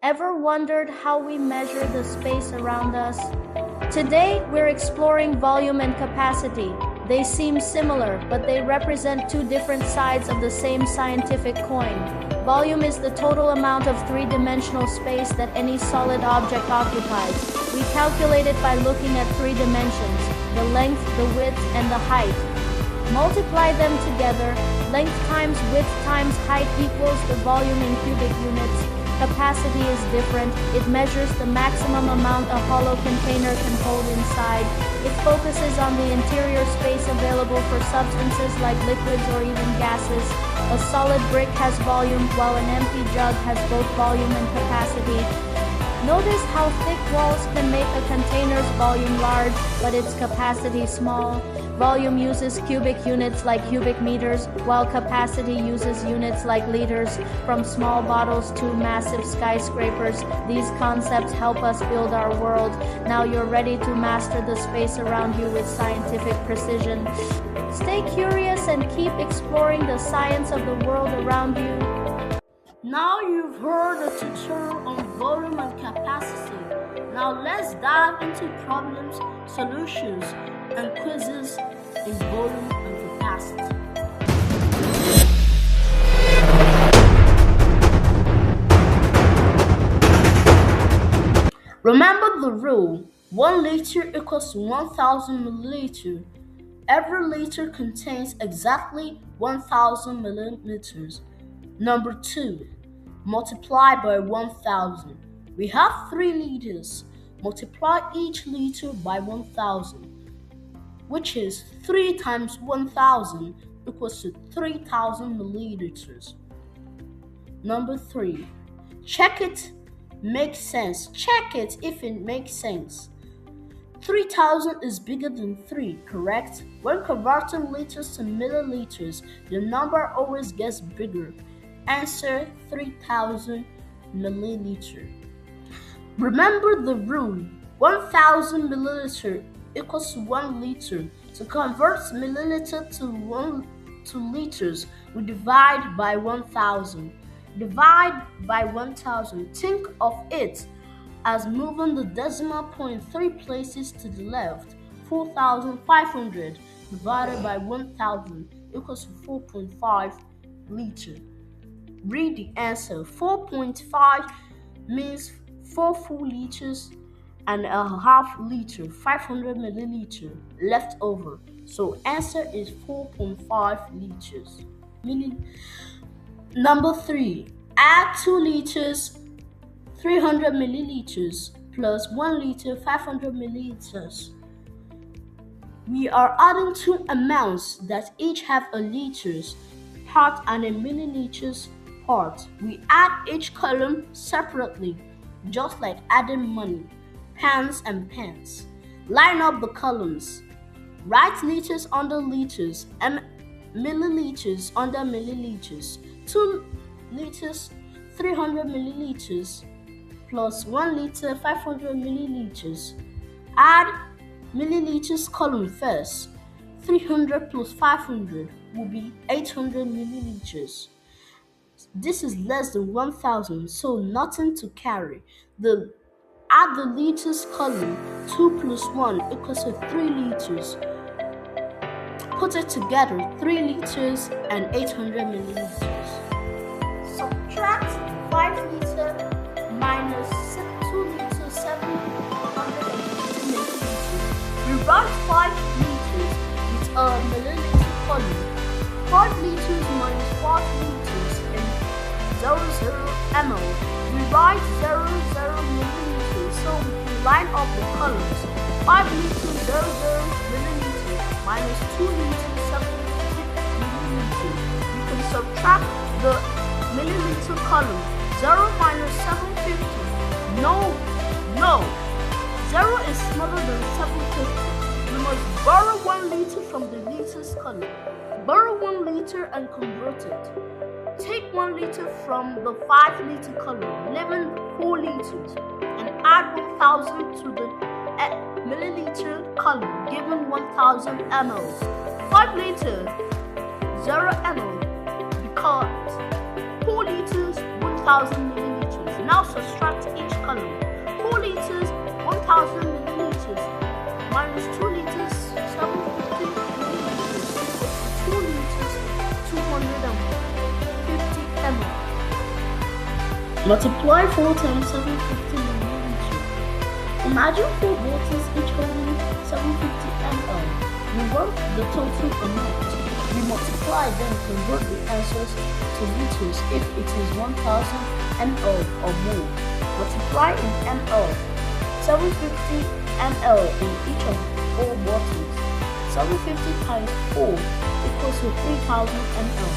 Ever wondered how we measure the space around us? Today, we're exploring volume and capacity. They seem similar, but they represent two different sides of the same scientific coin. Volume is the total amount of three-dimensional space that any solid object occupies. We calculate it by looking at three dimensions: the length, the width, and the height. Multiply them together. Length times width times height equals the volume in cubic units. Capacity is different. It measures the maximum amount a hollow container can hold inside. It focuses on the interior space available for substances like liquids or even gases. A solid brick has volume, while an empty jug has both volume and capacity. Notice how thick walls can make a container's volume large, but its capacity small. Volume uses cubic units like cubic meters, while capacity uses units like liters. From small bottles to massive skyscrapers, these concepts help us build our world. Now you're ready to master the space around you with scientific precision. Stay curious and keep exploring the science of the world around you. Now you've heard a tutorial on volume and capacity. Now let's dive into problems, solutions, and quizzes in volume and capacity. Remember the rule: 1 liter equals to 1000 milliliters. Every liter contains exactly 1000 milliliters. Number 2, multiply by 1000. We have 3 liters. Multiply each liter by 1000, which is 3 times 1000 equals to 3000 milliliters. Number 3, check it makes sense. Check it if it makes sense. 3000 is bigger than 3, correct? When converting liters to milliliters, the number always gets bigger. Answer: 3000 milliliter. Remember the rule: 1000 milliliter equals to 1 liter. To convert milliliter to liters, we divide by 1000. Divide by 1000. Think of it as moving the decimal point 3 places to the left. 4500 divided by 1000 equals to 4.5 liter. Read the answer. 4.5 means 4 full liters and a half liter, 500 milliliter left over. So answer is 4.5 liters. Number 3, add 2 liters, 300 milliliters plus 1 liter, 500 milliliters. We are adding two amounts that each have a liters part and a milliliters part. We add each column separately, just like adding money, pounds and pence. Line up the columns. Write liters under liters and milliliters under milliliters. 2 liters, 300 milliliters plus 1 liter, 500 milliliters. Add milliliters column first. 300 plus 500 will be 800 milliliters. This is less than 1000, so nothing to carry. Add the liters column. 2 plus 1 equals to 3 liters. Put it together: 3 liters and 800 milliliters. Subtract 5 liters minus 2 liters, 750 milliliters. We write 5 liters with a milliliter column. 5 liters minus 5 liters in 00 ml. We write 00 milliliters, so we can line up the columns. 5 liters, 00 milliliters minus 2 liters, 750 milliliters. We can subtract the milliliter column. 0 minus 750. No. 0 is smaller than 750. We must borrow 1 liter from the liters column. Borrow 1 liter and convert it. Take 1 liter from the 5 liter column, leaving 4 liters, and add 1000 to the milliliter column, giving 1000 ml. 5 liters, 0 ml, because 4 liters, 1000 milliliters. Now subtract each column. 4 liters, 1000 milliliters, minus 2 liters, 750 milliliters, equals to 2 liters, 250 ml. Multiply 4 times 750 milliliters. Imagine 4 bottles each holding 750 ml. We want the total amount. We multiply, then convert the answers to liters if it is 1000 ml or more. Multiply in ml. 750 ml in each of 4 bottles. 750 times 4 equals to 3000 ml.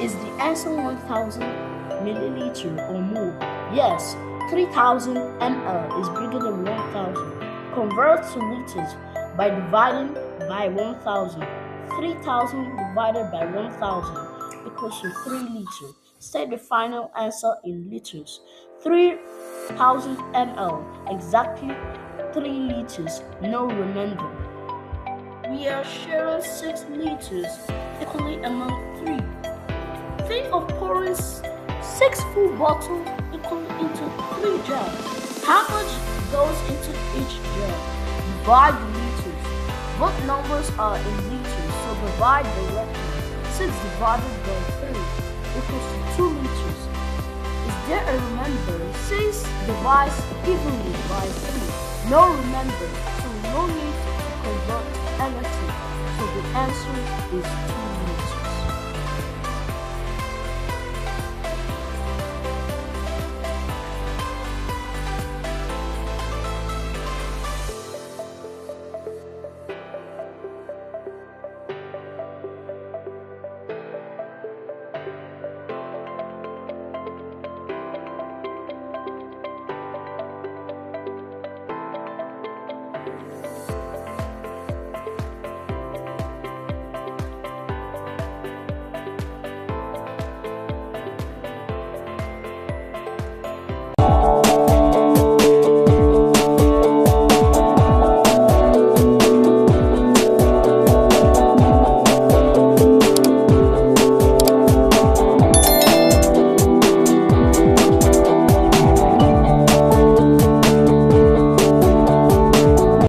Is the answer 1000 milliliter or more? Yes, 3000 ml is bigger than 1000. Convert to liters by dividing by 1000. 3000 divided by 1000 equals to 3 liters. State the final answer in liters. 3000 ml, exactly 3 liters, no remainder. We are sharing 6 liters equally among 3. Think of pouring 6 full bottles equally into 3 jars. How much goes into each jar? Divide the liters. Both numbers are in liters, so divide directly. 6 divided by 3 equals to 2 liters. Is there a remainder? 6 divides evenly by 3. No remainder, so no need to convert anything. So the answer is 2.